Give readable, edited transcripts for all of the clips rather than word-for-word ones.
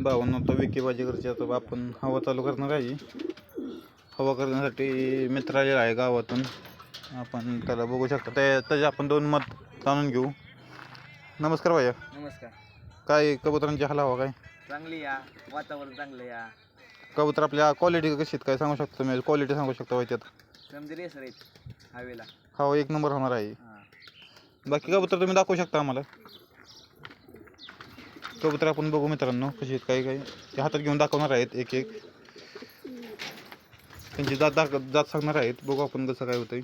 भावांनो तो विकी बाजीकरची आता आपण हवा चालू करणार आहे. हवा करण्यासाठी मित्र आलेला आहे गावातून. आपण त्याला बघू शकता त्याचे आपण 2 मत जाणून घेऊ. नमस्कार भैया. नमस्कार. काय कबुतरांची हाल हवा काय चांगली या, वातावरण चांगलं या. कबूतर आपल्या क्वालिटी कशी आहेत काय सांगू शकतो तुम्ही? क्वालिटी सांगू शकता त्यात? समजे रेसर आहेत हवेला. हवा 1 नंबर होणार आहे. हां. बाकी कबूतर तुम्ही दाखवू शकता आम्हाला? कबूतर आपण बघू मित्रांनो कशी आहेत काय काय ते हातात घेऊन दाखवणार आहेत एक एक. त्यांची जात सांगणार आहेत. बघू आपण कसं काय होतंय.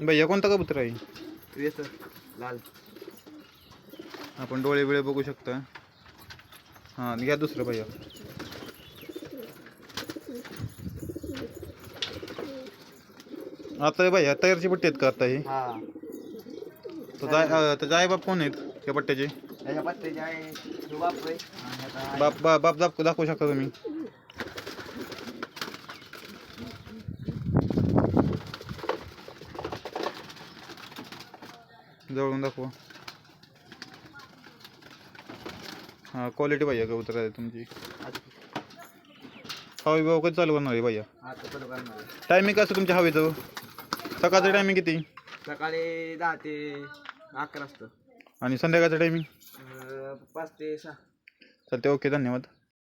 भैया कोणता कबूतर आहे? रेसर लाल. आपण डोळे बिळे बघू शकता. हां घ्या दुसरं भैया. आता भैया तयारची पट्टी आहेत का आता ही? हां. त्याचे आईबाप कोण आहेत त्या पट्ट्याचे? त्याच्या पत्त्याचे आहे जो बाप आहे आणि आता आहे. बाप दाखवू शकता तुम्ही? जवळून दाखवा. हां क्वालिटी भैया कबूतर आहे तुमची. हवा भाऊ कधी चालू करणार आहे भैया? आता चालू करणार आहे. टायमिंग कसं तुमच्या हवेचं? सकाळचं टायमिंग किती सकाळी 10 ते 11 असतं आणि संध्याकाळचं टायमिंग? 5 ते 6. चालते. ओके धन्यवाद.